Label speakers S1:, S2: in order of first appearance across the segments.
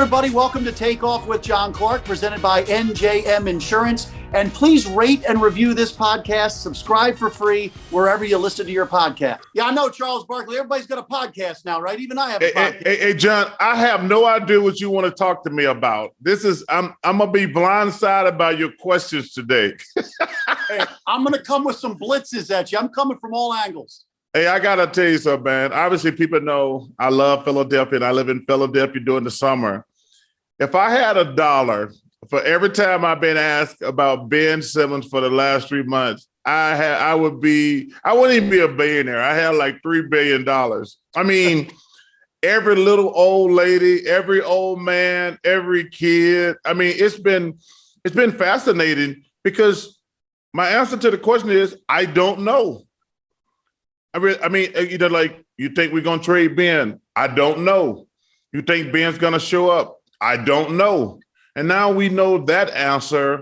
S1: everybody. Welcome to Takeoff with John Clark, presented by NJM Insurance. And please rate and review this podcast. Subscribe for free wherever you listen to your podcast. Yeah, I know, Charles Barkley. Everybody's got a podcast now, right? Even I have a podcast.
S2: Hey, John, I have no idea what you want to talk to me about. I'm gonna be blindsided by your questions today.
S1: Hey, I'm gonna come with some blitzes at you. I'm coming from all angles.
S2: Hey, I gotta tell you something, man. Obviously, people know I love Philadelphia, and I live in Philadelphia during the summer. If I had $1 for every time I've been asked about Ben Simmons for the last 3 months, I wouldn't even be a billionaire. I had like $3 billion. I mean, every little old lady, every old man, every kid. I mean, it's been fascinating because my answer to the question is I don't know. I mean, like, you think we're gonna trade Ben? I don't know. You think Ben's gonna show up? I don't know. And now we know that answer,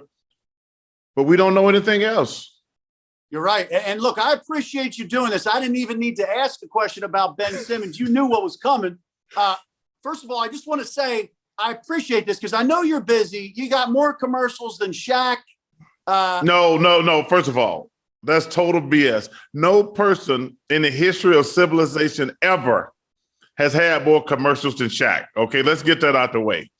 S2: but we don't know anything else.
S1: You're right. And look, I appreciate you doing this. I didn't even need to ask a question about Ben Simmons. You knew what was coming. First of all, I just want to say I appreciate this because I know you're busy. You got more commercials than Shaq.
S2: No. First of all, that's total BS. No person in the history of civilization ever has had more commercials than Shaq. Okay, let's get that out the way.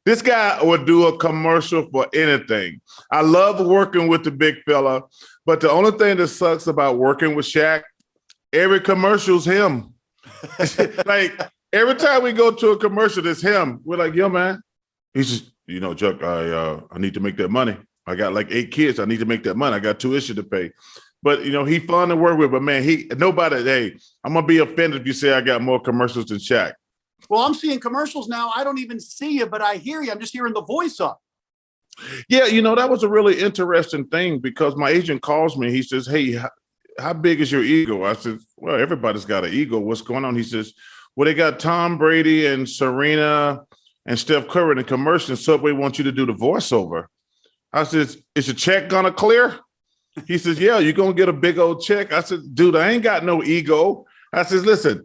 S2: This guy would do a commercial for anything. I love working with the big fella, but the only thing that sucks about working with Shaq, every commercial's him. Like, every time we go to a commercial, it's him. We're like, yo, man. He's just, Chuck, I need to make that money. I got like 8 kids. I need to make that money. I got tuition to pay. But, he fun to work with. But, man, hey, I'm going to be offended if you say I got more commercials than Shaq.
S1: Well, I'm seeing commercials now. I don't even see you, but I hear you. I'm just hearing the voice up.
S2: Yeah, that was a really interesting thing because my agent calls me. He says, hey, how big is your ego? I said, well, everybody's got an ego. What's going on? He says, well, they got Tom Brady and Serena and Steph Curry in the commercial, and Subway wants you to do the voiceover. I said, is your check going to clear? He says, yeah, you're going to get a big old check. I said, dude, I ain't got no ego. I says, listen,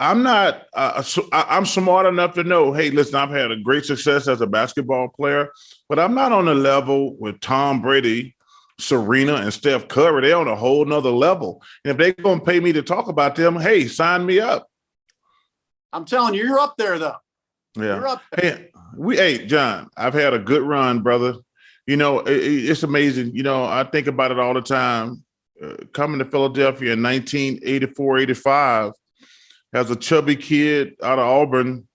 S2: I'm not, I'm smart enough to know, hey, listen, I've had a great success as a basketball player, but I'm not on the level with Tom Brady, Serena, and Steph Curry. They're on a whole nother level. And if they're going to pay me to talk about them, hey, sign me up.
S1: I'm telling you, you're up there, though.
S2: Yeah.
S1: You're up there.
S2: Hey, John, I've had a good run, brother. It's amazing. I think about it all the time. Coming to Philadelphia in 1984, 85, as a chubby kid out of Auburn.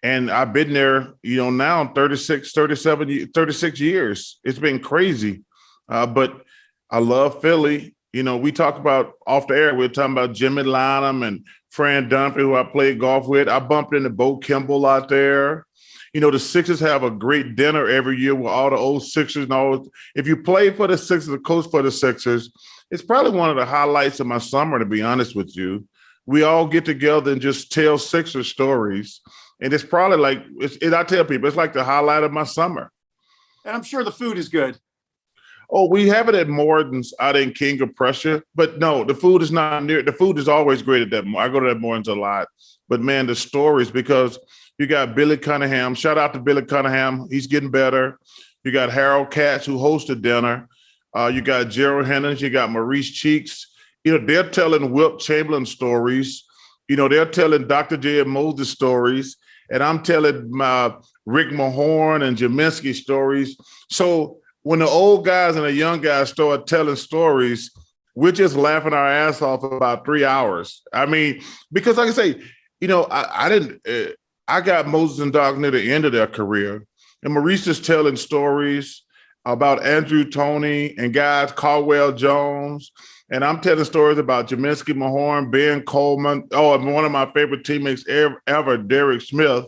S2: And I've been there, now 36 years. It's been crazy. But I love Philly. We talk about off the air, we're talking about Jimmy Lynam and Fran Dunphy, who I played golf with. I bumped into Bo Kimball out there. The Sixers have a great dinner every year with all the old Sixers and all. If you play for the Sixers, the coach for the Sixers, it's probably one of the highlights of my summer, to be honest with you. We all get together and just tell Sixers stories. And it's probably like, I tell people, it's like the highlight of my summer.
S1: And I'm sure the food is good.
S2: Oh, we have it at Morton's out in King of Prussia. But no, the food is not near. The food is always great at that. I go to that Morton's a lot. But, man, the stories, because you got Billy Cunningham. Shout out to Billy Cunningham. He's getting better. You got Harold Katz, who hosted dinner. You got Gerald Hennons. You got Maurice Cheeks. They're telling Wilt Chamberlain stories. They're telling Dr. J. Moses stories. And I'm telling Rick Mahorn and Jaminski stories. So when the old guys and the young guys start telling stories, we're just laughing our ass off for about 3 hours. I mean, because like I say, I got Moses and Doc near the end of their career. And Maurice is telling stories about Andrew Toney and guys, Caldwell Jones. And I'm telling stories about Jaminski Mahorn, Ben Coleman. Oh, and one of my favorite teammates ever, Derek Smith.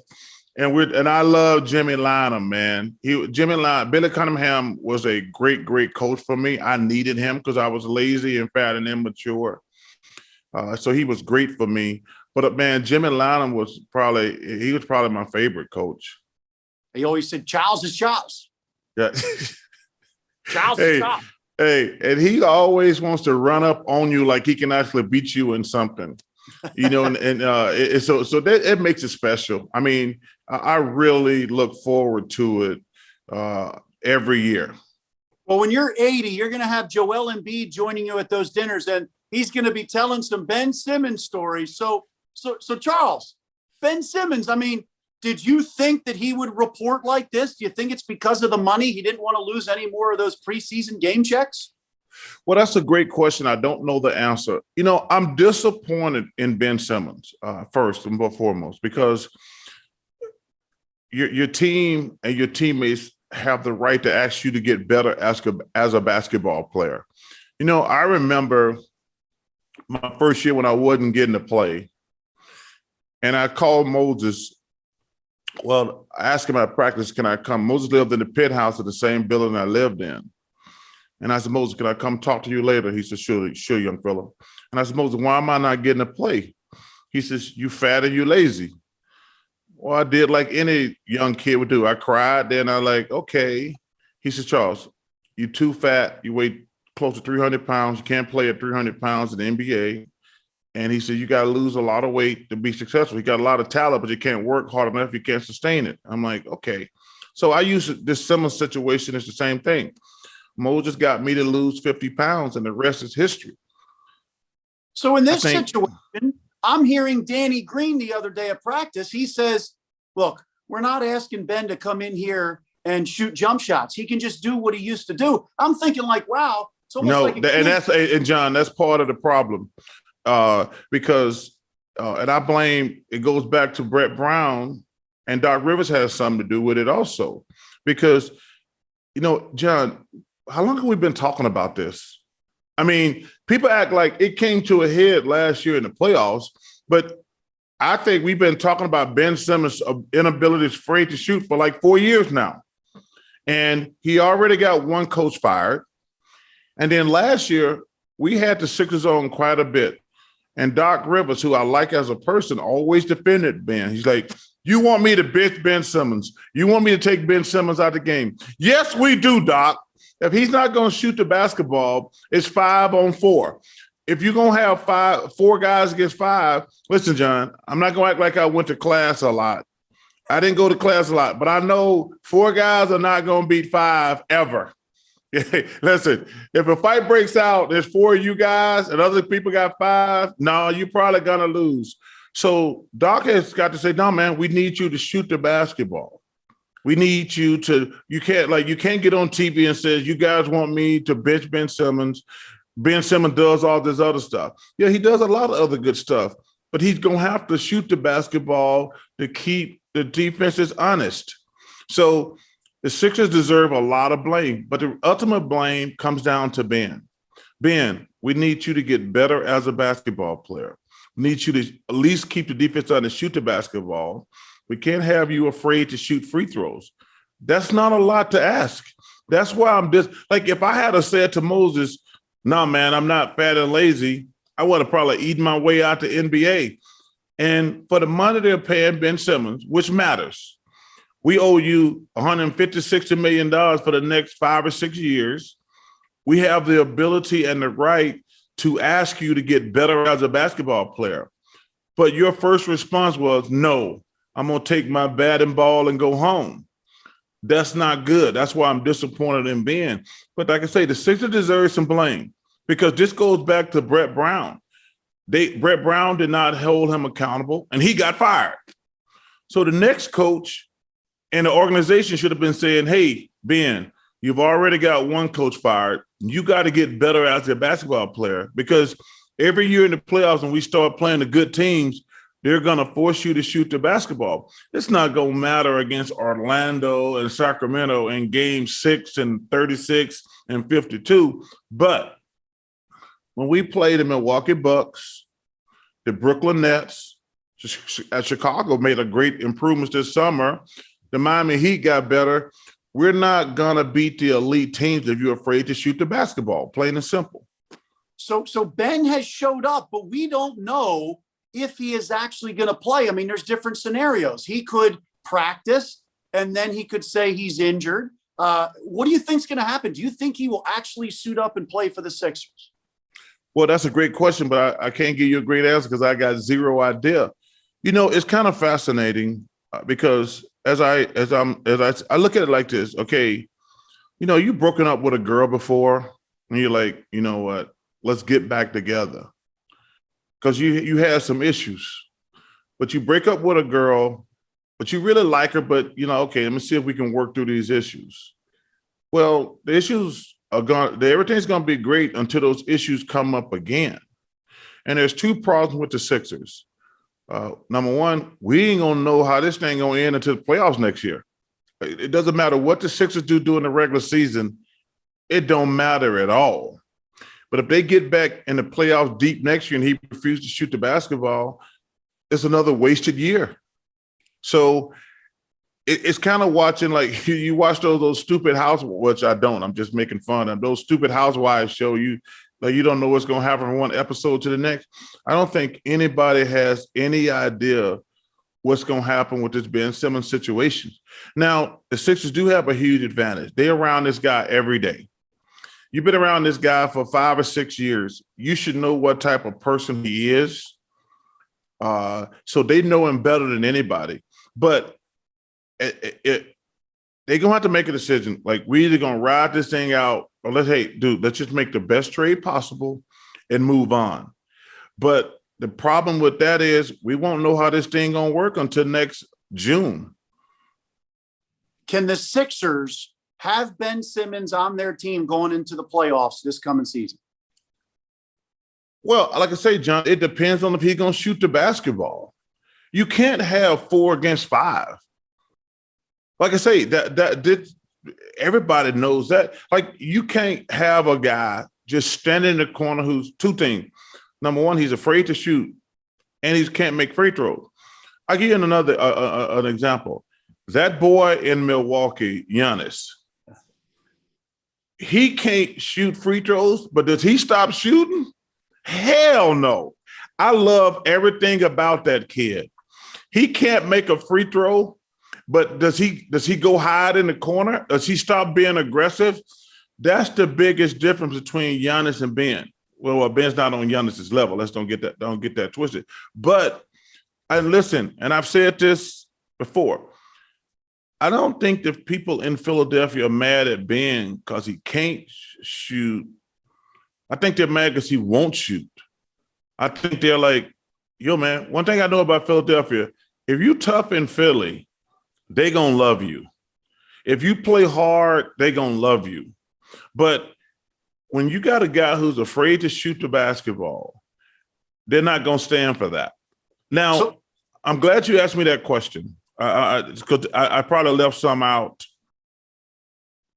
S2: And I love Jimmy Lynam, man. Billy Cunningham was a great, great coach for me. I needed him because I was lazy and fat and immature. So he was great for me. But, man, Jimmy Lynam was probably my favorite coach.
S1: He always said, Charles is Charles.
S2: Yeah.
S1: Charles is Charles.
S2: Hey, and he always wants to run up on you like he can actually beat you in something, so that it makes it special. I mean, I really look forward to it every year.
S1: Well, when you're 80, you're going to have Joel Embiid joining you at those dinners, and he's going to be telling some Ben Simmons stories. So Charles, Ben Simmons, I mean, did you think that he would report like this? Do you think it's because of the money? He didn't want to lose any more of those preseason game checks?
S2: Well, that's a great question. I don't know the answer. I'm disappointed in Ben Simmons, first and foremost, because your team and your teammates have the right to ask you to get better as a basketball player. I remember my first year when I wasn't getting to play, and I called Moses. Well, I asked him at practice, can I come? Moses lived in the pit house of the same building I lived in. And I said, Moses, can I come talk to you later? He said, sure, young fella. And I said, Moses, why am I not getting to play? He says, you fat and you lazy. Well, I did like any young kid would do. I cried. Then I like, okay. He said, Charles, you too fat. You weigh close to 300 pounds. You can't play at 300 pounds in the NBA. And he said, you got to lose a lot of weight to be successful. You got a lot of talent, but you can't work hard enough. You can't sustain it. I'm like, okay. So I use this similar situation. It's the same thing. Moses got me to lose 50 pounds, and the rest is history.
S1: So in this situation, I'm hearing Danny Green the other day at practice. He says, look, we're not asking Ben to come in here and shoot jump shots. He can just do what he used to do. I'm thinking like, wow. It's almost
S2: and John, that's part of the problem. Because I blame, it goes back to Brett Brown, and Doc Rivers has something to do with it also. Because, John, how long have we been talking about this? I mean, people act like it came to a head last year in the playoffs, but I think we've been talking about Ben Simmons' inability to afraid to shoot for like 4 years now. And he already got one coach fired. And then last year, we had the Sixers on quite a bit. And Doc Rivers, who I like as a person, always defended Ben. He's like, you want me to bench Ben Simmons? You want me to take Ben Simmons out of the game? Yes, we do, Doc. If he's not going to shoot the basketball, it's 5-on-4. If you're going to have 4 guys against 5, listen, John, I'm not going to act like I went to class a lot. I didn't go to class a lot, but I know 4 guys are not going to beat 5 ever. Listen, if a fight breaks out, there's 4 of you guys and other people got 5, no, you're probably going to lose. So Doc has got to say, no, man, we need you to shoot the basketball. We need you to, you can't get on TV and say, you guys want me to bench Ben Simmons. Ben Simmons does all this other stuff. Yeah, he does a lot of other good stuff, but he's going to have to shoot the basketball to keep the defenses honest. So the Sixers deserve a lot of blame, but the ultimate blame comes down to Ben. Ben, we need you to get better as a basketball player. We need you to at least keep the defense on and shoot the basketball. We can't have you afraid to shoot free throws. That's not a lot to ask. That's why I'm just like, if I had said to Moses, no, man, I'm not fat and lazy, I would have probably eaten my way out to NBA. And for the money they're paying Ben Simmons, which matters, we owe you $150-60 million for the next 5 or 6 years. We have the ability and the right to ask you to get better as a basketball player. But your first response was, no, I'm going to take my bat and ball and go home. That's not good. That's why I'm disappointed in Ben. But like I say, the Sixers deserve some blame because this goes back to Brett Brown. Brett Brown did not hold him accountable, and he got fired. So the next coach and the organization should have been saying, hey, Ben, you've already got one coach fired. You got to get better as a basketball player because every year in the playoffs when we start playing the good teams, they're going to force you to shoot the basketball. It's not going to matter against Orlando and Sacramento in game 6 and 36 and 52. But when we play the Milwaukee Bucks, the Brooklyn Nets, Chicago made a great improvements this summer. The Miami Heat got better. We're not going to beat the elite teams if you're afraid to shoot the basketball, plain and simple.
S1: So Ben has showed up, but we don't know if he is actually going to play. I mean, there's different scenarios. He could practice and then he could say he's injured. What do you think is going to happen? Do you think he will actually suit up and play for the Sixers?
S2: Well, that's a great question, but I can't give you a great answer because I got zero idea. You know, it's kind of fascinating. because I look at it like this. Okay, you've broken up with a girl before, and you're like, you know what? Let's get back together because you had some issues, but you break up with a girl, but you really like her, but okay, let me see if we can work through these issues. Well, the issues are gone. Everything's going to be great until those issues come up again. And there's two problems with the Sixers. Number one, we ain't gonna know how this thing gonna end until the playoffs next year. It doesn't matter what the Sixers do during the regular season; it don't matter at all. But if they get back in the playoffs deep next year and he refuses to shoot the basketball, it's another wasted year. So it's kind of watching like you watch those stupid which I don't. I'm just making fun of those stupid housewives show you. Like you don't know what's going to happen from one episode to the next. I don't think anybody has any idea what's going to happen with this Ben Simmons situation. Now, the Sixers do have a huge advantage. They're around this guy every day. You've been around this guy for 5 or 6 years. You should know what type of person he is. So they know him better than anybody. But they're going to have to make a decision. Like, we're either going to ride this thing out or let's just make the best trade possible and move on. But the problem with that is we won't know how this thing going to work until next June.
S1: Can the Sixers have Ben Simmons on their team going into the playoffs this coming season?
S2: Well, like I say, John, it depends on if he's going to shoot the basketball. You can't have 4 against 5. Like I say, that everybody knows that. Like, you can't have a guy just standing in the corner who's two things. Number one, he's afraid to shoot, and he can't make free throws. I'll give you another an example. That boy in Milwaukee, Giannis, he can't shoot free throws, but does he stop shooting? Hell no. I love everything about that kid. He can't make a free throw, but does he go hide in the corner? Does he stop being aggressive? That's the biggest difference between Giannis and Ben. Well, Ben's not on Giannis's level. Let's don't get that twisted. But and listen, and I've said this before. I don't think that people in Philadelphia are mad at Ben because he can't shoot. I think they're mad because he won't shoot. I think they're like, yo, man, one thing I know about Philadelphia, if you tough in Philly, they gonna love you. If you play hard, they gonna love you. But when you got a guy who's afraid to shoot the basketball, they're not gonna stand for that. Now, I'm glad you asked me that question. I probably left some out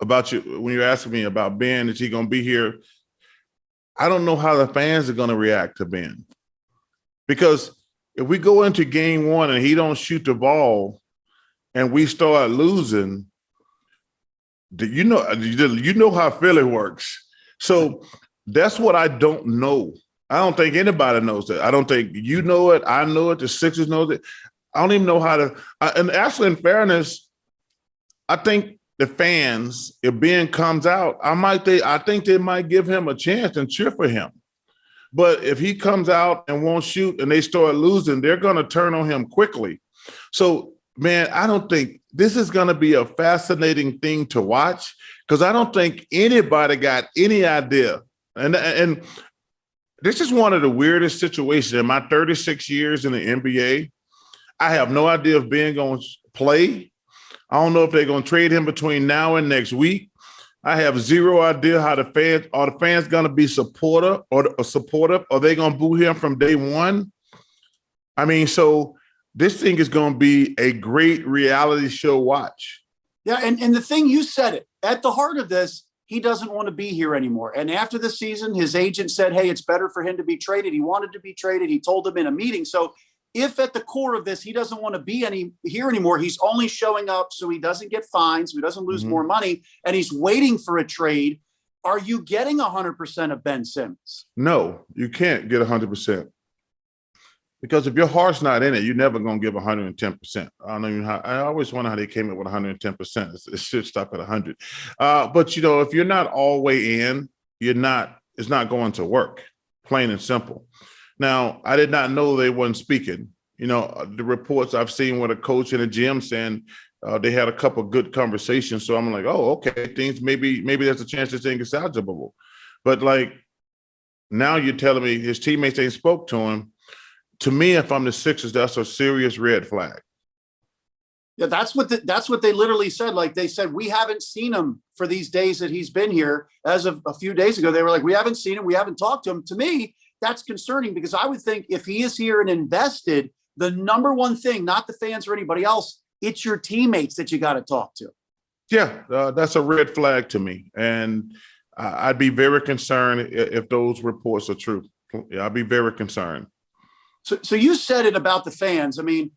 S2: about you when you're asking me about Ben. Is he gonna be here? I don't know how the fans are gonna react to Ben. Because if we go into game 1 and he don't shoot the ball and we start losing, you know how Philly works. So that's what I don't know. I don't think anybody knows that. I don't think you know it. I know it. The Sixers know it. I don't even know how to. And actually, in fairness, I think the fans, if Ben comes out, I think they might give him a chance and cheer for him. But if he comes out and won't shoot and they start losing, they're going to turn on him quickly. So, man, I don't think this is going to be a fascinating thing to watch because I don't think anybody got any idea. And this is one of the weirdest situations in my 36 years in the NBA. I have no idea if Ben going to play. I don't know if they're going to trade him between now and next week. I have zero idea how the fans going to be supportive. Are they going to boo him from day one? I mean, so this thing is going to be a great reality show watch.
S1: Yeah, and the thing, you said it, at the heart of this, he doesn't want to be here anymore. And after the season, his agent said, hey, it's better for him to be traded. He wanted to be traded. He told them in a meeting. So if at the core of this, he doesn't want to be here anymore, he's only showing up so he doesn't get fined, so he doesn't lose more money, and he's waiting for a trade. Are you getting 100% of Ben Simmons?
S2: No, you can't get 100%. Because if your heart's not in it, you're never going to give 110%. I don't know how. I always wonder how they came up with 110%. It should stop at 100. But if you're not all way in, it's not going to work. Plain and simple. Now, I did not know they wasn't speaking. the reports I've seen with a coach in a gym saying they had a couple of good conversations. So I'm like, oh, okay, things maybe there's a chance this thing is salvageable. But like now you're telling me his teammates ain't spoke to him. To me, if I'm the Sixers, that's a serious red flag.
S1: Yeah, that's what they literally said. Like they said, we haven't seen him for these days that he's been here. As of a few days ago, they were like, we haven't seen him. We haven't talked to him. To me, that's concerning because I would think if he is here and invested, the number one thing, not the fans or anybody else, it's your teammates that you got to talk to.
S2: Yeah, that's a red flag to me. And I'd be very concerned if those reports are true. Yeah, I'd be very concerned.
S1: So you said it about the fans. I mean,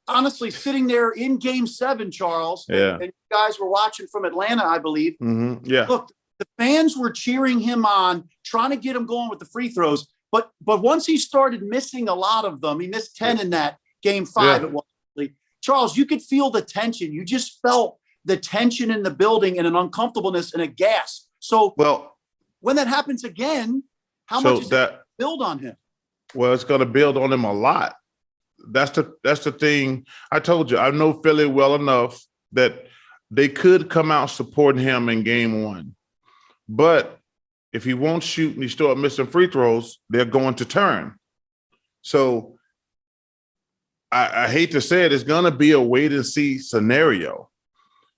S1: honestly, sitting there in Game 7, Charles, and you guys were watching from Atlanta, I believe.
S2: Mm-hmm. Yeah.
S1: Look, the fans were cheering him on, trying to get him going with the free throws. But once he started missing a lot of them, he missed 10 in that Game 5.
S2: Yeah.
S1: It was, Charles, you could feel the tension. You just felt the tension in the building and an uncomfortableness and a gasp. So when that happens again, how much is that build on him?
S2: Well, it's going to build on him a lot. That's the thing. I told you, I know Philly well enough that they could come out supporting him in Game 1. But if he won't shoot and he start missing free throws, they're going to turn. So I hate to say it, it's going to be a wait and see scenario.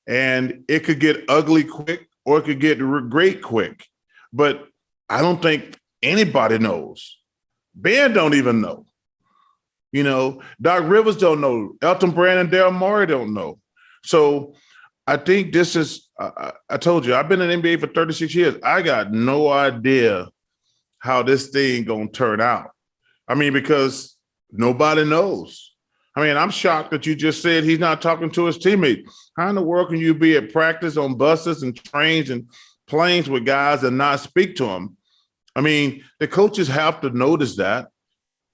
S2: And it could get ugly quick or it could get great quick. But I don't think anybody knows. Ben don't even know. Doc Rivers don't know. Elton Brand and Daryl Morey don't know. So I think this is, I told you, I've been in the NBA for 36 years. I got no idea how this thing going to turn out. I mean, because nobody knows. I mean, I'm shocked that you just said he's not talking to his teammates. How in the world can you be at practice on buses and trains and planes with guys and not speak to them? I mean, the coaches have to notice that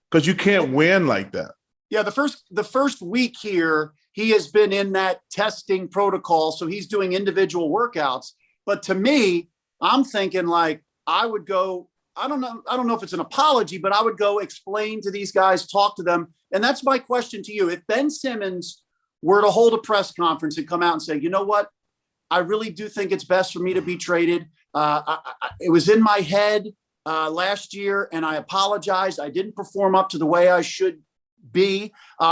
S2: because you can't win like that.
S1: Yeah, the first week here, he has been in that testing protocol, so he's doing individual workouts. But to me, I'm thinking like I would go, I don't know if it's an apology, but I would go explain to these guys, talk to them. And that's my question to you. If Ben Simmons were to hold a press conference and come out and say, you know what, I really do think it's best for me to be traded. It was in my head last year, and I apologize. I didn't perform up to the way I should be.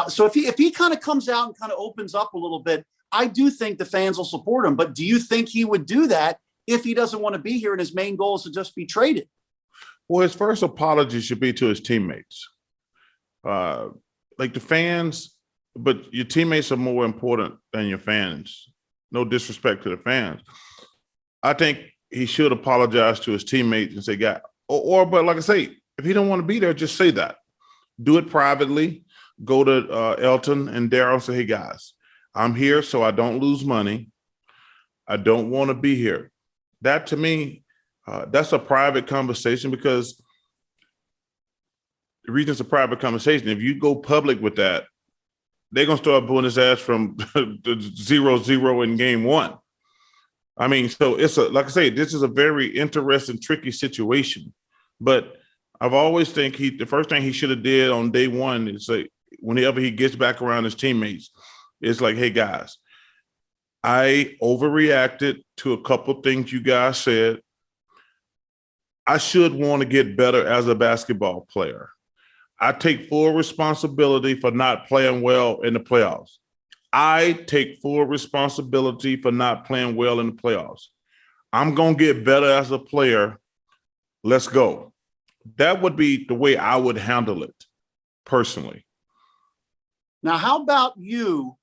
S1: So if he kind of comes out and kind of opens up a little bit, I do think the fans will support him. But do you think he would do that if he doesn't want to be here and his main goal is to just be traded?
S2: Well, his first apology should be to his teammates. Like the fans, but your teammates are more important than your fans. No disrespect to the fans. I think he should apologize to his teammates and say, but like I say, if he don't want to be there, just say that. Do it privately. Go to Elton and Daryl and say, hey, guys, I'm here so I don't lose money. I don't want to be here. That to me, that's a private conversation because the reason it's a private conversation, if you go public with that, they're going to start booing his ass from 0-0 in Game 1. I mean, so like I say, this is a very interesting, tricky situation. But I've always think the first thing he should have did on day one is say, whenever he gets back around his teammates, it's like, hey guys, I overreacted to a couple things you guys said. I should want to get better as a basketball player. I take full responsibility for not playing well in the playoffs. I take full responsibility for not playing well in the playoffs. I'm going to get better as a player. Let's go. That would be the way I would handle it personally.
S1: Now, how about you?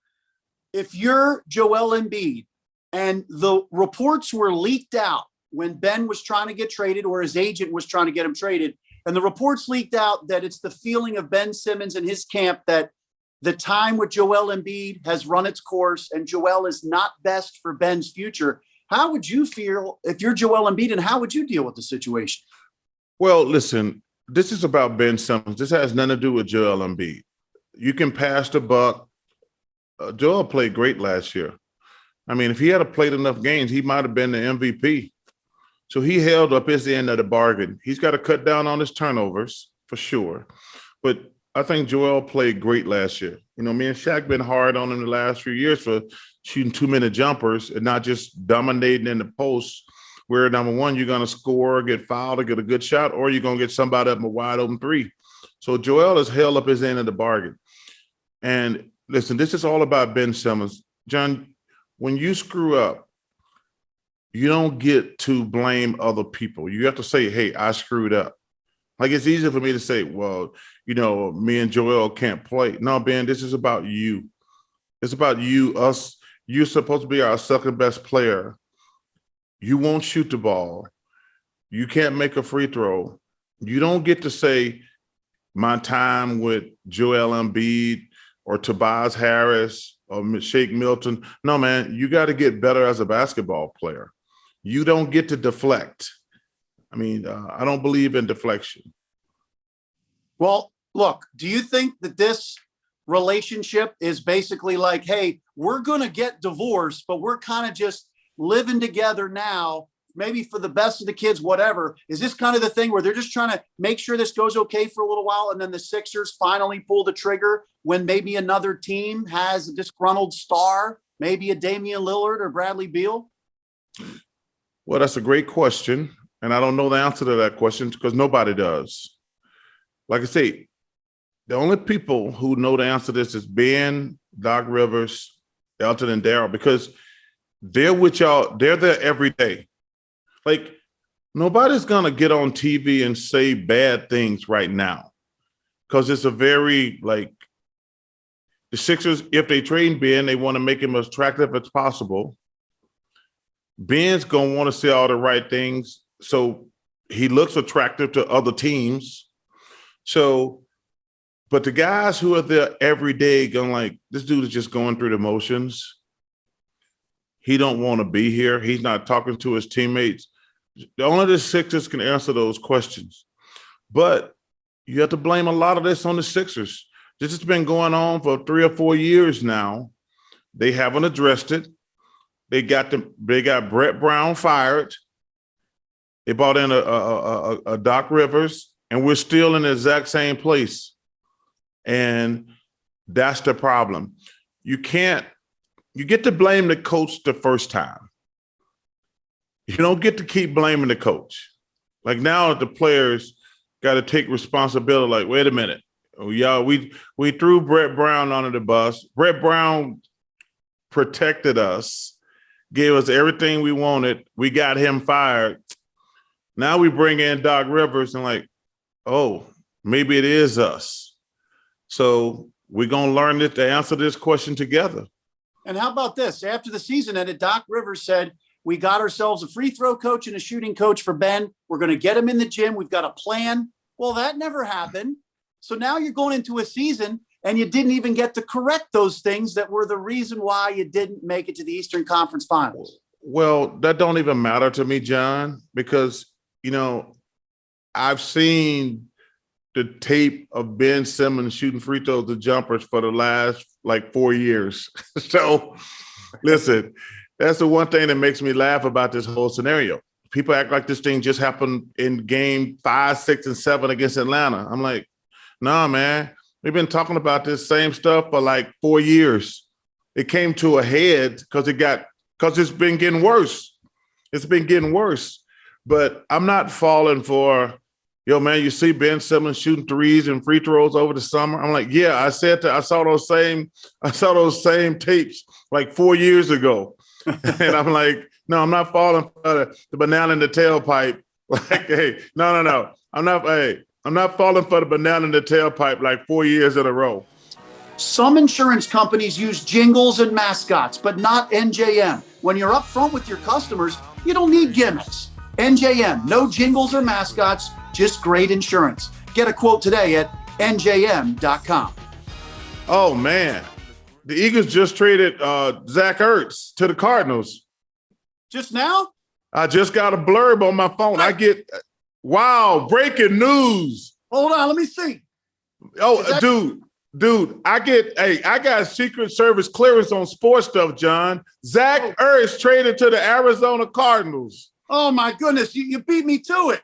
S1: If you're Joel Embiid and the reports were leaked out when Ben was trying to get traded or his agent was trying to get him traded, and the reports leaked out that it's the feeling of Ben Simmons and his camp that the time with Joel Embiid has run its course and Joel is not best for Ben's future. How would you feel if you're Joel Embiid, and how would you deal with the situation?
S2: Well, listen, this is about Ben Simmons. This has nothing to do with Joel Embiid. You can pass the buck. Joel played great last year. I mean, if he had played enough games, he might have been the MVP. So he held up his end of the bargain. He's got to cut down on his turnovers for sure. But I think Joel played great last year. You know, me and Shaq been hard on him the last few years for shooting too-many jumpers and not just dominating in the post where, number one, you're going to score, get fouled, or get a good shot, or you're going to get somebody up a wide-open three. So Joel has held up his end of the bargain. And listen, this is all about Ben Simmons. John, when you screw up, you don't get to blame other people. You have to say, hey, I screwed up. Like, it's easy for me to say, well, you know, me and Joel can't play. No, Ben, this is about you. It's about you, us. You're supposed to be our second best player. You won't shoot the ball. You can't make a free throw. You don't get to say my time with Joel Embiid or Tobias Harris or Shake Milton. No, man, you got to get better as a basketball player. You don't get to deflect. I mean, I don't believe in deflection.
S1: Well, look, do you think that this relationship is basically like, hey, we're going to get divorced, but we're kind of just living together now, maybe for the best of the kids, whatever? Is this kind of the thing where they're just trying to make sure this goes okay for a little while, and then the Sixers finally pull the trigger when maybe another team has a disgruntled star, maybe a Damian Lillard or Bradley Beal?
S2: Well, that's a great question. And I don't know the answer to that question because nobody does. Like I say, the only people who know the answer to this is Ben, Doc Rivers, Elton, and Daryl, because they're with y'all. They're there every day. Like, nobody's going to get on TV and say bad things right now because it's a very, like, the Sixers, if they trade Ben, they want to make him as attractive as possible. Ben's going to want to say all the right things. So he looks attractive to other teams. So, but the guys who are there every day going like, this dude is just going through the motions. He don't want to be here. He's not talking to his teammates. Only the Sixers can answer those questions. But you have to blame a lot of this on the Sixers. This has been going on for 3 or 4 years now. They haven't addressed it. They got Brett Brown fired. They brought in a Doc Rivers, and we're still in the exact same place. And that's the problem. You get to blame the coach the first time. You don't get to keep blaming the coach. Like, now the players got to take responsibility. Like, wait a minute. Oh, y'all, we threw Brett Brown under the bus. Brett Brown protected us, gave us everything we wanted. We got him fired. Now we bring in Doc Rivers and like, oh, maybe it is us. So we're going to learn to answer this question together.
S1: And how about this? After the season ended, Doc Rivers said, we got ourselves a free throw coach and a shooting coach for Ben. We're going to get him in the gym. We've got a plan. Well, that never happened. So now you're going into a season and you didn't even get to correct those things that were the reason why you didn't make it to the Eastern Conference Finals.
S2: Well, that don't even matter to me, John, because, you know, I've seen the tape of Ben Simmons shooting free throws to jumpers for the last, 4 years. So, listen, that's the one thing that makes me laugh about this whole scenario. People act like this thing just happened in game 5, 6, and 7 against Atlanta. I'm like, nah, man, we've been talking about this same stuff for 4 years. It came to a head because it's been getting worse. It's been getting worse. But I'm not falling for, yo, man, you see Ben Simmons shooting threes and free throws over the summer. I'm like, yeah, I saw those same tapes 4 years ago. And I'm like, no, I'm not falling for the banana in the tailpipe. Hey, no. I'm not falling for the banana in the tailpipe 4 years in a row.
S1: Some insurance companies use jingles and mascots, but not NJM. When you're upfront with your customers, you don't need gimmicks. NJM, no jingles or mascots, just great insurance. Get a quote today at njm.com.
S2: Oh, man. The Eagles just traded Zach Ertz to the Cardinals.
S1: Just now?
S2: I just got a blurb on my phone. Wow, breaking news.
S1: Hold on, let me see.
S2: Oh, dude, I got Secret Service clearance on sports stuff, John. Zach Ertz traded to the Arizona Cardinals.
S1: Oh, my goodness. You beat me to it.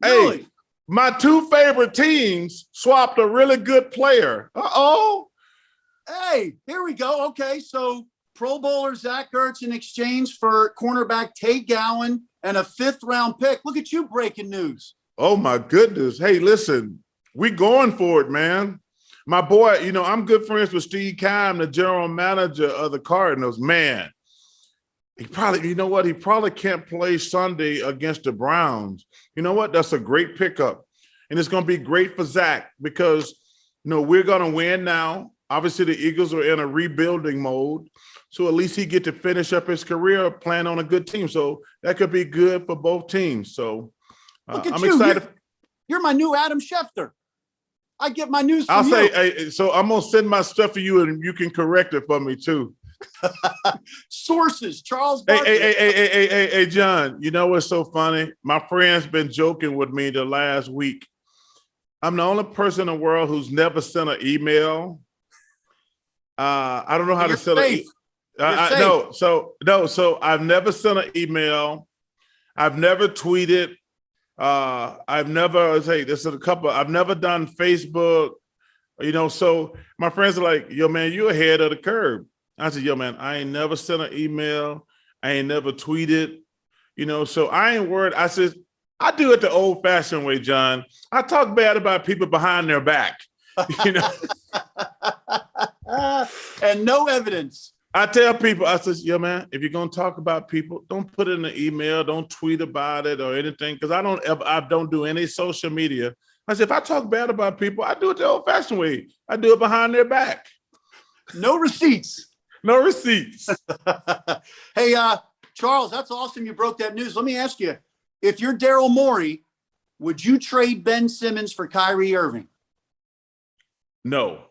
S1: Really?
S2: Hey, my two favorite teams swapped a really good player. Uh-oh.
S1: Hey, here we go. Okay, so Pro Bowler Zach Ertz in exchange for cornerback Tay Gowan and a 5th-round pick. Look at you breaking news.
S2: Oh, my goodness. Hey, listen, we going for it, man. My boy, I'm good friends with Steve Keim, the general manager of the Cardinals. Man, he probably can't play Sunday against the Browns. You know what? That's a great pickup. And it's going to be great for Zach because, we're going to win now. Obviously, the Eagles are in a rebuilding mode. So at least he get to finish up his career playing on a good team. So that could be good for both teams. So I'm excited.
S1: You're my new Adam Schefter. I get my news from
S2: I'll
S1: you.
S2: say, so I'm going to send my stuff to you and you can correct it for me too.
S1: Sources, Charles Barkley.
S2: Hey, John, you know what's so funny? My friend's been joking with me the last week. I'm the only person in the world who's never sent an email. I don't know how to send an email. So I've never sent an email. I've never tweeted. I've never I've never done Facebook, so my friends are like, yo, man, you're ahead of the curve. I said, yo, man, I ain't never sent an email. I ain't never tweeted, so I ain't worried. I said, I do it the old fashioned way, John. I talk bad about people behind their back,
S1: and no evidence.
S2: I tell people, I says, yo, man, if you're going to talk about people, don't put it in an email, don't tweet about it or anything. Cause I don't do any social media. I said, if I talk bad about people, I do it the old fashioned way. I do it behind their back.
S1: No receipts.
S2: No receipts.
S1: Hey, Charles, that's awesome. You broke that news. Let me ask you, if you're Daryl Morey, would you trade Ben Simmons for Kyrie Irving?
S2: No,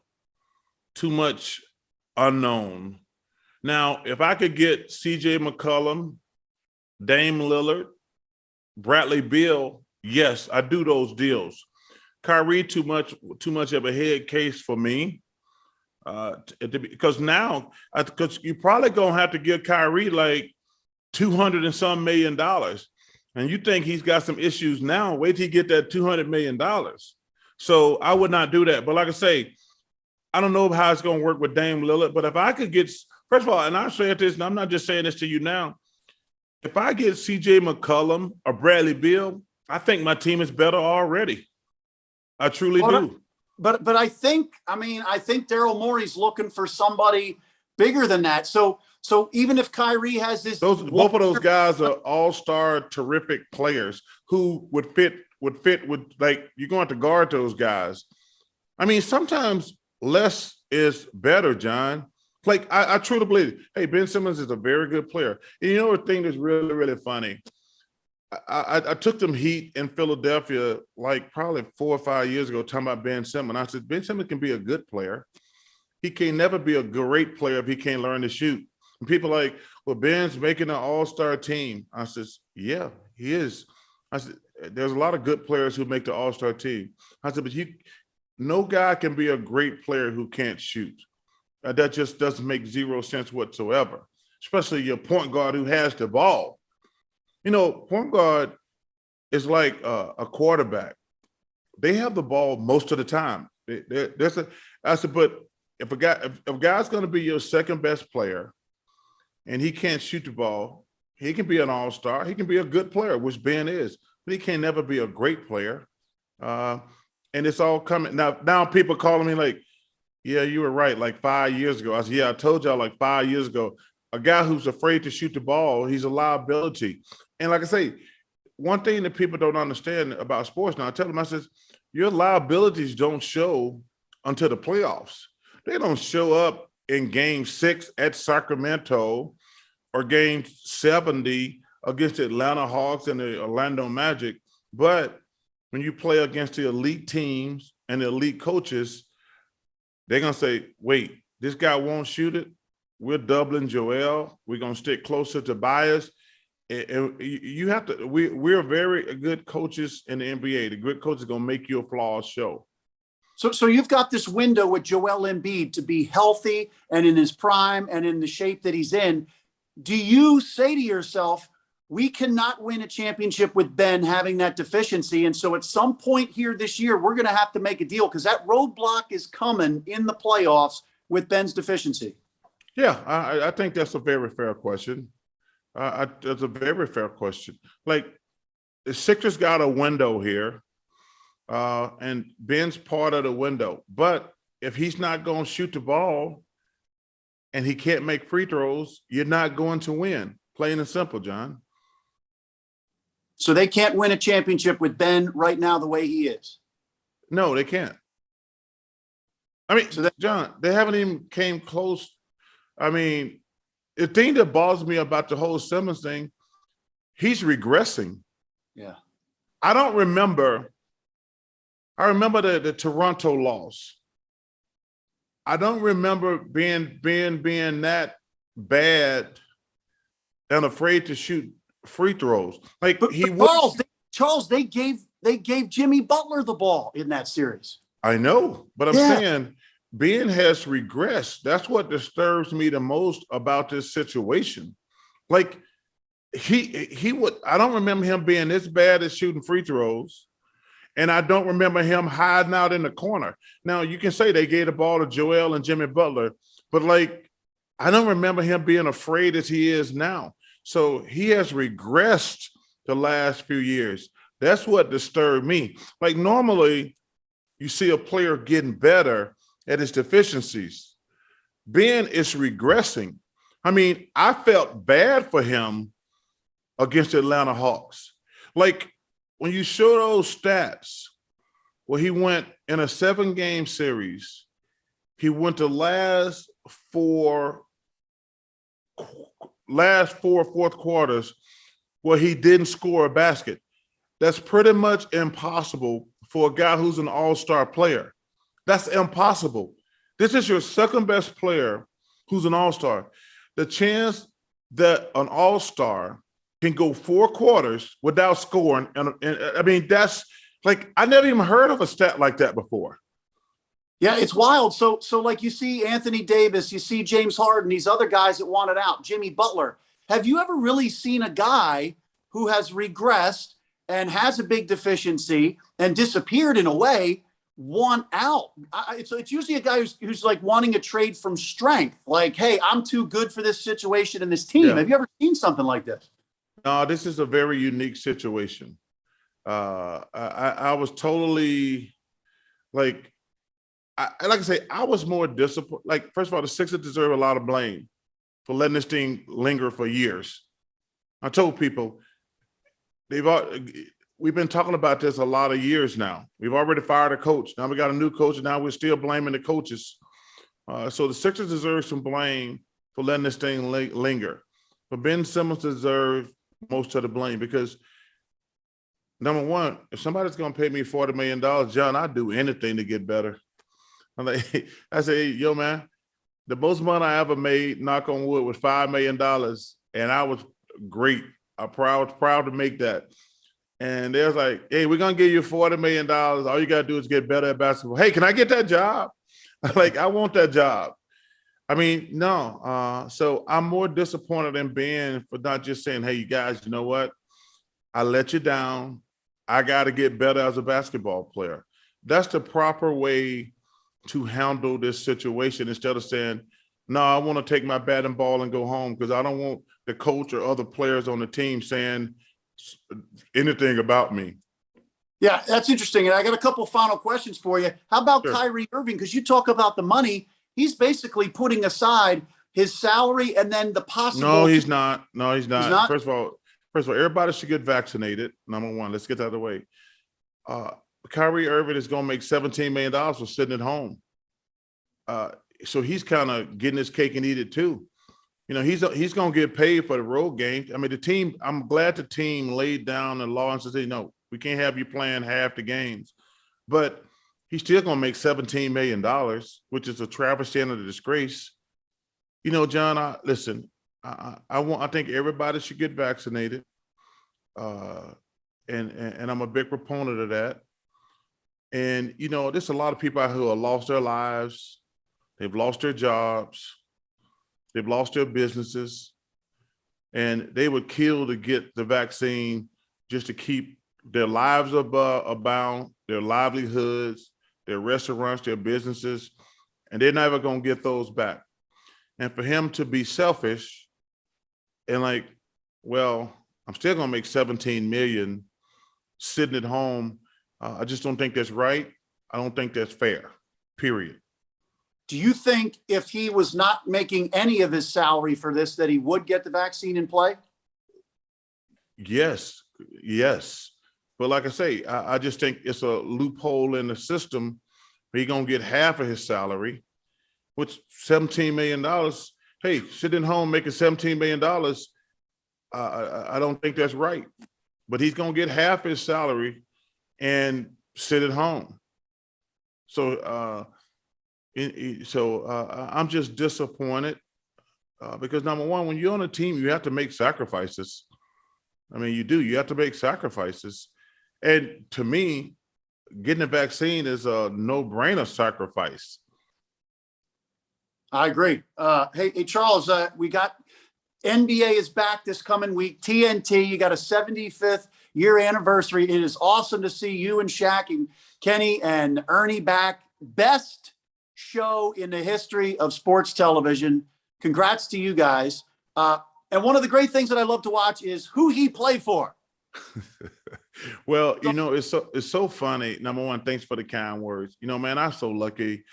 S2: too much unknown. Now, if I could get CJ McCollum, Dame Lillard, Bradley Beal, yes, I do those deals. Kyrie, too much of a head case for me. Because you're probably gonna have to give Kyrie like $200 and some million, and you think he's got some issues now. Wait till you get that $200 million. So I would not do that. But like I say, I don't know how it's gonna work with Dame Lillard. But if I could get, first of all, and I say this, and I'm not just saying this to you now. If I get CJ McCollum or Bradley Beal, I think my team is better already. I truly do.
S1: But I think Daryl Morey's looking for somebody bigger than that. So even if Kyrie has this,
S2: both of those guys are all-star, terrific players who would fit with, like, you're going to guard those guys. I mean, sometimes less is better, John. Like, I truly believe it. Hey, Ben Simmons is a very good player. And you know the thing that's really, really funny? I took them heat in Philadelphia like probably 4 or 5 years ago talking about Ben Simmons. I said, Ben Simmons can be a good player. He can never be a great player if he can't learn to shoot. And people are like, well, Ben's making an all-star team. I said, yeah, he is. I said, there's a lot of good players who make the all-star team. I said, but no guy can be a great player who can't shoot. That just doesn't make zero sense whatsoever, especially your point guard who has the ball. Point guard is like a quarterback. They have the ball most of the time. I said, but if a guy's going to be your second best player and he can't shoot the ball, he can be an all-star. He can be a good player, which Ben is, but he can never be a great player. And it's all coming. Now people calling me like, yeah, you were right, like 5 years ago. I said, yeah, I told y'all like 5 years ago, a guy who's afraid to shoot the ball, he's a liability. And like I say, one thing that people don't understand about sports now, I tell them, I says, your liabilities don't show until the playoffs. They don't show up in game 6 at Sacramento or game 70 against the Atlanta Hawks and the Orlando Magic. But when you play against the elite teams and the elite coaches, they're going to say, wait, this guy won't shoot it. We're doubling Joel. We're going to stick closer to Bias. And you have to, we're very good coaches in the NBA. The good coach is going to make your flaws show.
S1: So you've got this window with Joel Embiid to be healthy and in his prime and in the shape that he's in. Do you say to yourself, we cannot win a championship with Ben having that deficiency. And so at some point here this year, we're going to have to make a deal because that roadblock is coming in the playoffs with Ben's deficiency.
S2: Yeah, I think that's a very fair question. That's a very fair question. Like, the Sixers got a window here, and Ben's part of the window. But if he's not going to shoot the ball and he can't make free throws, you're not going to win. Plain and simple, John.
S1: So they can't win a championship with Ben right now the way he is.
S2: No, they can't. I mean, John, they haven't even came close. I mean, the thing that bothers me about the whole Simmons thing, he's regressing.
S1: Yeah.
S2: I remember the Toronto loss. I don't remember being that bad and afraid to shoot free throws. Like, but
S1: Charles, they gave Jimmy Butler the ball in that series.
S2: I know, but I'm saying Ben has regressed. That's what disturbs me the most about this situation. Like, I don't remember him being this bad at shooting free throws. And I don't remember him hiding out in the corner. Now, you can say they gave the ball to Joel and Jimmy Butler, but like, I don't remember him being afraid as he is now. So he has regressed the last few years. That's what disturbed me. Like, normally you see a player getting better at his deficiencies. Ben is regressing. I mean, I felt bad for him against the Atlanta Hawks. Like, when you show those stats, where he went in a 7-game series, he went to last four fourth quarters where he didn't score a basket. That's pretty much impossible for a guy who's an all-star player. That's impossible. This is your second best player who's an all-star. The chance that an all-star can go 4 quarters without scoring. And I mean, that's like, I never even heard of a stat like that before.
S1: Yeah, it's wild. So like, you see Anthony Davis, you see James Harden, these other guys that wanted out, Jimmy Butler. Have you ever really seen a guy who has regressed and has a big deficiency and disappeared in a way, want out? It's usually a guy who's like wanting a trade from strength. Like, hey, I'm too good for this situation and this team. Yeah. Have you ever seen something like this?
S2: No, this is a very unique situation. I was totally like I say, I was more disappointed. Like, first of all, the Sixers deserve a lot of blame for letting this thing linger for years. I told people we've been talking about this a lot of years now. We've already fired a coach. Now we got a new coach, and now we're still blaming the coaches. So the Sixers deserve some blame for letting this thing linger. But Ben Simmons deserves most of the blame because, number one, if somebody's going to pay me $40 million, John, I'd do anything to get better. I'm like, I say, yo, man, the most money I ever made, knock on wood, was $5 million. And I was great. I was proud to make that. And they was like, hey, we're going to give you $40 million. All you got to do is get better at basketball. Hey, can I get that job? Like, I want that job. I mean, no. So I'm more disappointed in Ben for not just saying, hey, you guys, you know what? I let you down. I got to get better as a basketball player. That's the proper way to handle this situation, instead of saying, no, I want to take my bat and ball and go home, because I don't want the coach or other players on the team saying anything about me.
S1: Yeah, that's interesting. And I got a couple final questions for you. How about Kyrie Irving? Because you talk about the money. He's basically putting aside his salary and then the possible.
S2: No, he's not. No, he's not. He's not? First of all, everybody should get vaccinated. Number one, let's get that out of the way. Kyrie Irving is going to make $17 million for sitting at home. So he's kind of getting his cake and eat it too. You know, he's going to get paid for the road games. I mean, the team, I'm glad the team laid down the law and said, no, we can't have you playing half the games. But he's still going to make $17 million, which is a travesty and a disgrace. You know, John, listen, I think everybody should get vaccinated. And I'm a big proponent of that. And, you know, there's a lot of people out here who have lost their lives. They've lost their jobs. They've lost their businesses. and they would kill to get the vaccine just to keep their lives abound, their livelihoods, their restaurants, their businesses, and they're never going to get those back. And for him to be selfish and like, well, I'm still going to make 17 million sitting at home. I just don't think that's right. I don't think that's fair, period.
S1: Do you think if he was not making any of his salary for this, that he would get the vaccine in play?
S2: Yes. But like I say, I just think it's a loophole in the system. He's going to get half of his salary, which $17 million. Hey, sitting home making $17 million, I don't think that's right. But he's going to get half his salary and sit at home. So, I'm just disappointed because number one, when you're on a team, you have to make sacrifices. I mean, you do. You have to make sacrifices. And to me, getting a vaccine is a no-brainer sacrifice.
S1: I agree. Hey, Charles, we got NBA is back this coming week. TNT, you got a 75th year anniversary. It is awesome to see you and Shaq and Kenny and Ernie back. Best show in the history of sports television. Congrats to you guys. And one of the great things that I love to watch is who he play for.
S2: Well, it's so funny. Number one, thanks for the kind words. Man, I'm so lucky.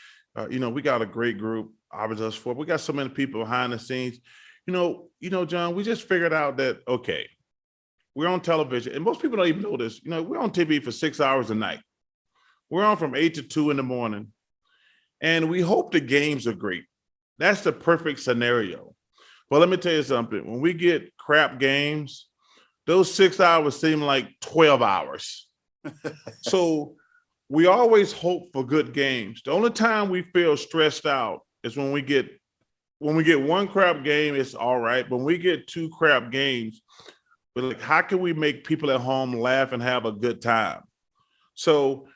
S2: We got a great group. Us four. We got so many people behind the scenes. John, we just figured out that, okay, we're on television, and most people don't even know this. We're on TV for 6 hours a night. We're on from 8 to 2 in the morning, and we hope the games are great. That's the perfect scenario. But let me tell you something. When we get crap games, those 6 hours seem like 12 hours. So we always hope for good games. The only time we feel stressed out is when we get one crap game, it's all right. When we get 2 crap games, we're like, how can we make people at home laugh and have a good time? So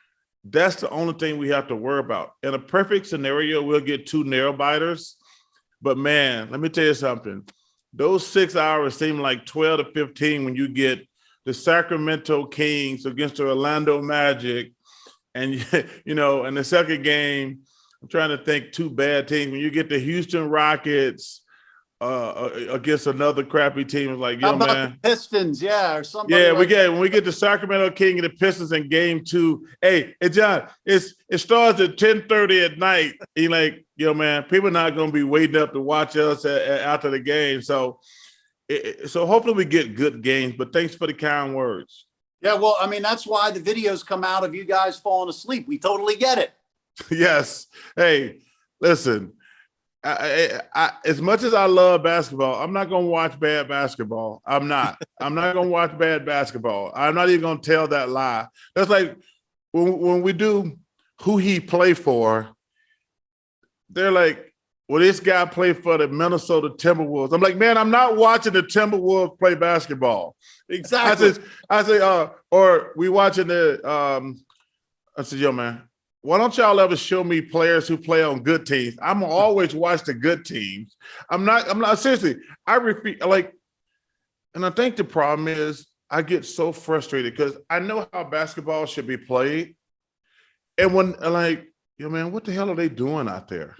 S2: that's the only thing we have to worry about. In a perfect scenario, we'll get 2 nail biters. But man, let me tell you something. Those 6 hours seem like 12 to 15 when you get the Sacramento Kings against the Orlando Magic. And, in the second game, I'm trying to think 2 bad teams. When you get the Houston Rockets against another crappy team, it's like,
S1: How about
S2: man.
S1: the Pistons, or something.
S2: Yeah, when we get the Sacramento King and the Pistons in game 2. Hey, John, it starts at 10:30 at night. You're like, man, people are not going to be waiting up to watch us after the game. So hopefully we get good games. But thanks for the kind words.
S1: Yeah, well, I mean, that's why the videos come out of you guys falling asleep. We totally get it.
S2: Yes. Hey, listen. I, as much as I love basketball, I'm not going to watch bad basketball. I'm not going to watch bad basketball. I'm not even going to tell that lie. That's like when we do who he play for, they're like, well, this guy played for the Minnesota Timberwolves. I'm like, man, I'm not watching the Timberwolves play basketball.
S1: Exactly.
S2: I say, or we watching I said, man, why don't y'all ever show me players who play on good teams? I'm gonna always watch the good teams. I'm not seriously. I repeat, and I think the problem is I get so frustrated because I know how basketball should be played. And when man, what the hell are they doing out there?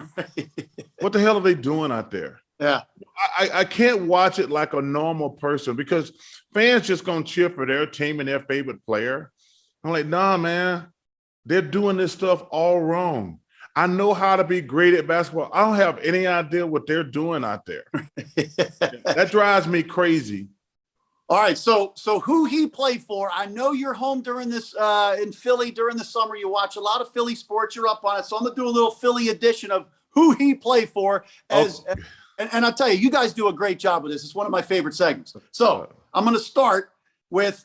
S2: What the hell are they doing out there?
S1: Yeah.
S2: I can't watch it like a normal person because fans just gonna cheer for their team and their favorite player. I'm like, nah, man. They're doing this stuff all wrong. I know how to be great at basketball. I don't have any idea what they're doing out there. That drives me crazy.
S1: All right, so who he played for? I know you're home during this in Philly during the summer. You watch a lot of Philly sports. You're up on it. So I'm gonna do a little Philly edition of who he played for. And I'll tell you, you guys do a great job with this. It's one of my favorite segments. So I'm gonna start with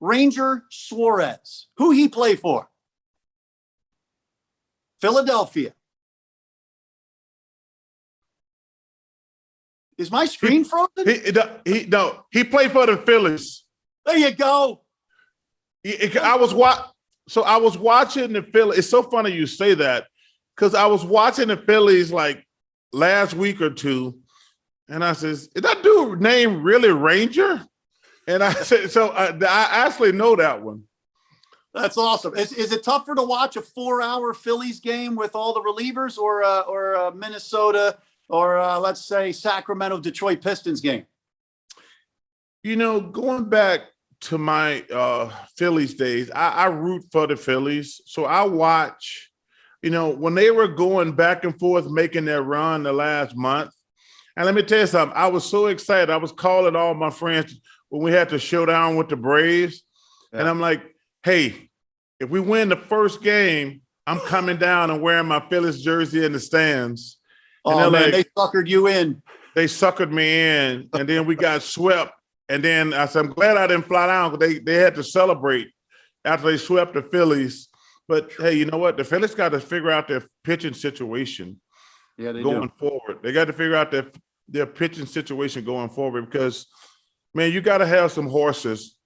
S1: Ranger Suarez. Who he played for? Philadelphia. Is my screen frozen?
S2: He played for the Phillies.
S1: There you go.
S2: I was watching the Phillies. It's so funny you say that because I was watching the Phillies like last week or two, And I says, is that dude named really Ranger? And I said, so I actually know that one.
S1: That's awesome. Is it tougher to watch a 4-hour Phillies game with all the relievers or Minnesota or let's say Sacramento Detroit Pistons game?
S2: Going back to my Phillies days, I root for the Phillies. So I watch, when they were going back and forth, making their run the last month. And let me tell you something, I was so excited. I was calling all my friends when we had to showdown with the Braves. Yeah. And I'm like, hey, if we win the first game, I'm coming down and wearing my Phillies jersey in the stands. And
S1: oh, man, they suckered you in.
S2: They suckered me in, and then we got swept. And then I said, I'm glad I didn't fly down because they had to celebrate after they swept the Phillies. But, hey, you know what? The Phillies got to figure out their pitching situation going forward. They got to figure out their pitching situation going forward because, man, you got to have some horses.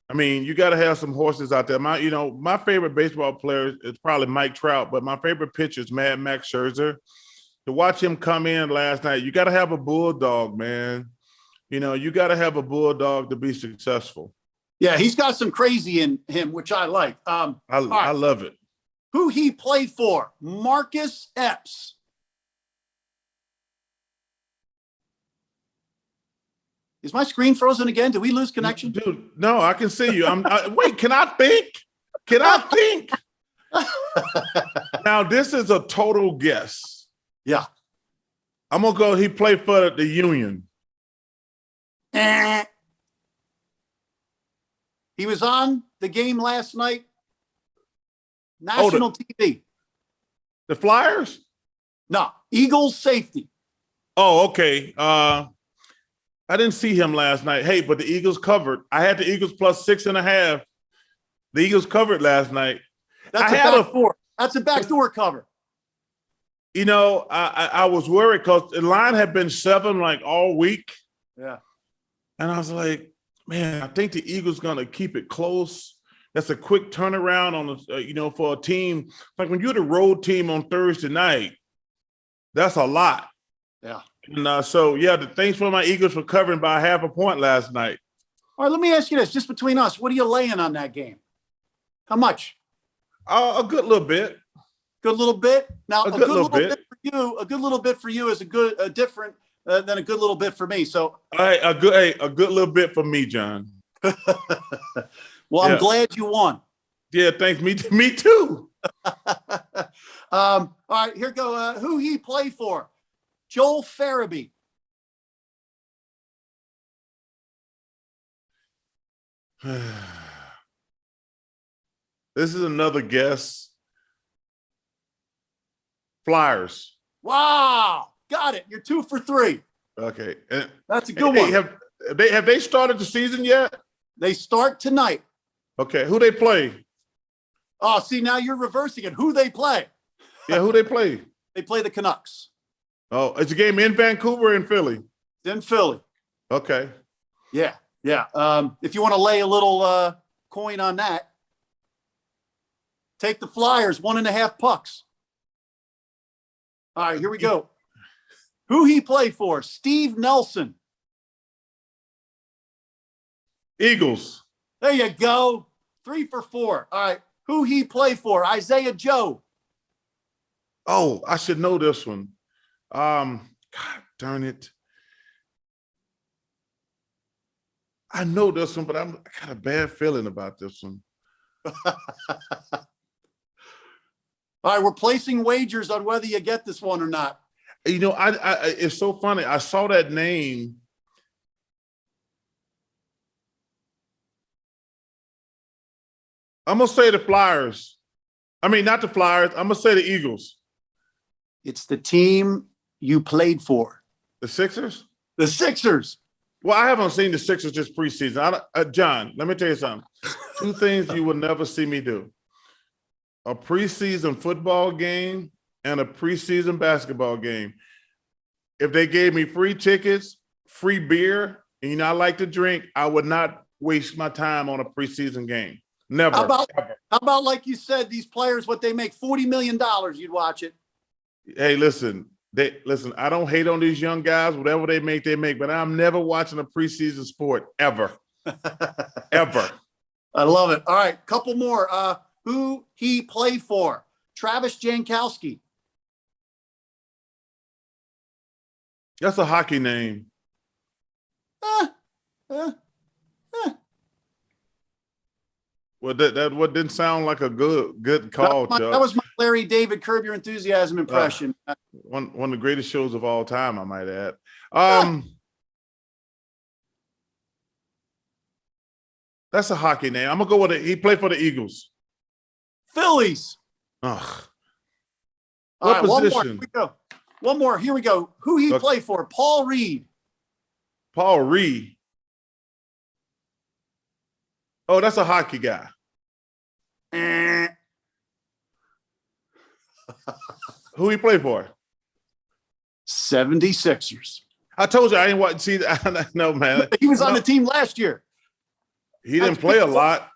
S2: I mean, you got to have some horses out there. My favorite baseball player is probably Mike Trout, but my favorite pitcher is Mad Max Scherzer. To watch him come in last night, you got to have a bulldog, man. You got to have a bulldog to be successful.
S1: Yeah, he's got some crazy in him, which I like.
S2: I love it.
S1: Who he played for? Marcus Epps. Is my screen frozen again? Did we lose connection?
S2: Dude, no, I can see you. Wait, can I think? Can I think? Now, this is a total guess.
S1: Yeah.
S2: I'm going to go, he played for the Union.
S1: He was on the game last night. National TV.
S2: The Flyers?
S1: No, Eagles safety.
S2: Oh, okay. I didn't see him last night. Hey, but the Eagles covered. I had the Eagles plus 6.5. The Eagles covered last night.
S1: That's a backdoor cover.
S2: I was worried because the line had been 7 like all week.
S1: Yeah.
S2: And I was like, man, I think the Eagles going to keep it close. That's a quick turnaround on for a team. Like when you're the road team on Thursday night, that's a lot.
S1: Yeah.
S2: And the thanks for my Eagles for covering by 0.5 point last night.
S1: All right, let me ask you this, just between us, what are you laying on that game? How much?
S2: A good little bit.
S1: Good little bit. Now,
S2: a good little bit
S1: for you. A good little bit for you is different than a good little bit for me. So,
S2: a good little bit for me, John.
S1: Well, I'm glad you won.
S2: Yeah, thanks. Me too.
S1: All right, here go. Who he play for? Joel Farabee.
S2: This is another guess. Flyers.
S1: Wow. Got it. You're 2 for 3.
S2: Okay.
S1: That's a good one.
S2: Have they started the season yet?
S1: They start tonight.
S2: Okay. Who they play?
S1: Oh, see, now you're reversing it. Who they play?
S2: Yeah, who they play?
S1: They play the Canucks.
S2: Oh, it's a game in Vancouver or in Philly?
S1: It's in Philly.
S2: Okay.
S1: Yeah. If you want to lay a little coin on that, take the Flyers, 1.5 pucks. All right, here we go. Who he play for? Steve Nelson.
S2: Eagles.
S1: There you go. 3 for 4. All right. Who he play for? Isaiah Joe.
S2: Oh, I should know this one. God darn it. I know this one, but I got a bad feeling about this one.
S1: All right, we're placing wagers on whether you get this one or not.
S2: It's so funny. I saw that name. I'm going to say the Flyers. I mean, not the Flyers. I'm going to say the Eagles.
S1: It's the team you played for.
S2: The Sixers?
S1: The Sixers.
S2: Well, I haven't seen the Sixers this preseason. John, let me tell you something. 2 things you will never see me do. A preseason football game and a preseason basketball game. If they gave me free tickets, free beer, and I like to drink, I would not waste my time on a preseason game. Never.
S1: How about like you said, these players, what they make, $40 million, you'd watch it.
S2: Hey, listen, They listen. I don't hate on these young guys. Whatever they make, they make. But I'm never watching a preseason sport ever, ever.
S1: I love it. All right, couple more. Who he played for? Travis Jankowski.
S2: That's a hockey name. Well, that didn't sound like a good call, Chuck.
S1: That was my Larry David Curb Your Enthusiasm impression.
S2: One of the greatest shows of all time, I might add. That's a hockey name. I'm gonna go with it. He played for the Eagles.
S1: Phillies.
S2: Ugh.
S1: All
S2: What
S1: right,
S2: position?
S1: one more. Here we go. One more. Here we go. Who he played for? Paul Reed.
S2: Paul Reed. Oh, that's a hockey guy. Who he play for?
S1: 76ers.
S2: I told you I didn't watch. See, no, man.
S1: He was on the team last year.
S2: He didn't play a lot.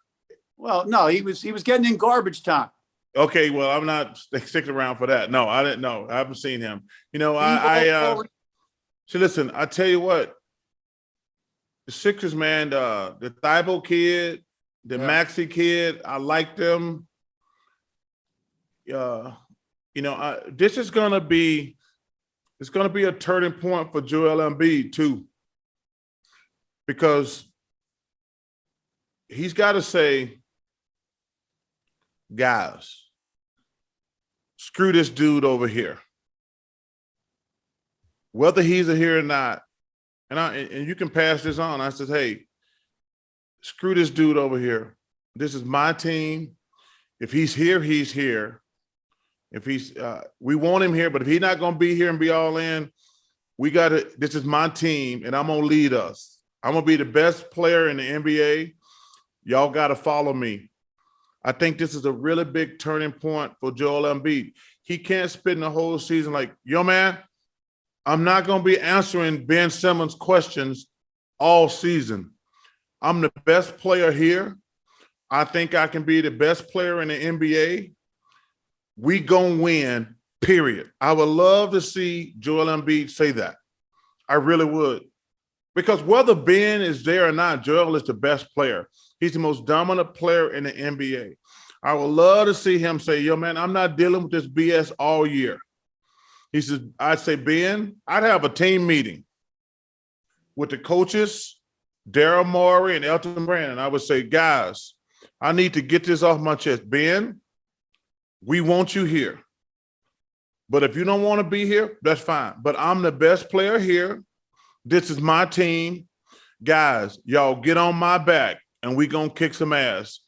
S1: Well, no, he was getting in garbage time.
S2: Okay, well, I'm not sticking around for that. No, I didn't know. I haven't seen him. You know, so listen, I tell you what, the Sixers, man, the Thibault kid, the Maxey kid, I like them. This is gonna be a turning point for Joel Embiid too, because he's got to say, guys, screw this dude over here. Whether he's here or not, and you can pass this on. I said, hey, screw this dude over here. This is my team. If he's here, he's here. If he's, we want him here, but if he's not going to be here and be all in, this is my team, and I'm going to lead us. I'm going to be the best player in the NBA. Y'all got to follow me. I think this is a really big turning point for Joel Embiid. He can't spend the whole season like, yo, man, I'm not going to be answering Ben Simmons questions all season. I'm the best player here. I think I can be the best player in the NBA. We gonna win, period. I would love to see Joel Embiid say that. I really would. Because whether Ben is there or not, Joel is the best player. He's the most dominant player in the NBA. I would love to see him say, yo, man, I'm not dealing with this BS all year. He says, I'd say, Ben, I'd have a team meeting with the coaches, Daryl Morey and Elton Brand. I would say, guys, I need to get this off my chest. Ben, we want you here. But if you don't want to be here, that's fine. But I'm the best player here. This is my team. Guys, y'all get on my back and we gonna kick some ass.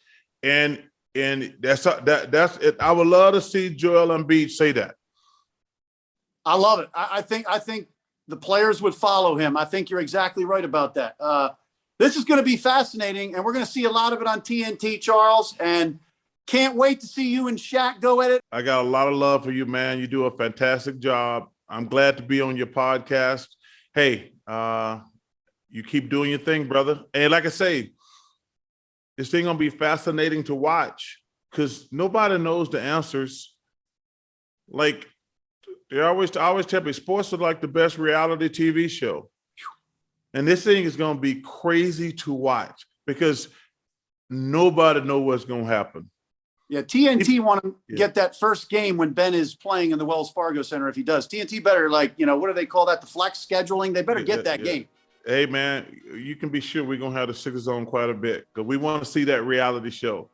S2: And that's it. I would love to see Joel Embiid say that.
S1: I love it. I think the players would follow him. I think you're exactly right about that. This is going to be fascinating, and we're going to see a lot of it on TNT, Charles, and can't wait to see you and Shaq go at it.
S2: I got a lot of love for you, man. You do a fantastic job. I'm glad to be on your podcast. Hey, you keep doing your thing, brother. And like I say, this thing going to be fascinating to watch because nobody knows the answers. Like, I always tell me, sports are like the best reality TV show. And this thing is going to be crazy to watch because nobody knows what's going to happen.
S1: Yeah, TNT want to get that first game when Ben is playing in the Wells Fargo Center. If he does, TNT better, what do they call that? The flex scheduling. They better get that game.
S2: Hey, man, you can be sure we're going to have the Sixers on quite a bit because we want to see that reality show.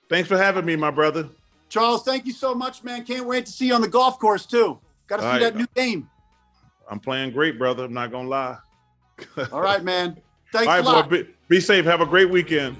S2: Thanks for having me, my brother.
S1: Charles, thank you so much, man. Can't wait to see you on the golf course, too. Got to see that new game.
S2: I'm playing great, brother. I'm not going to lie.
S1: All right, man. Thanks
S2: a lot.
S1: Boy,
S2: be safe. Have a great weekend.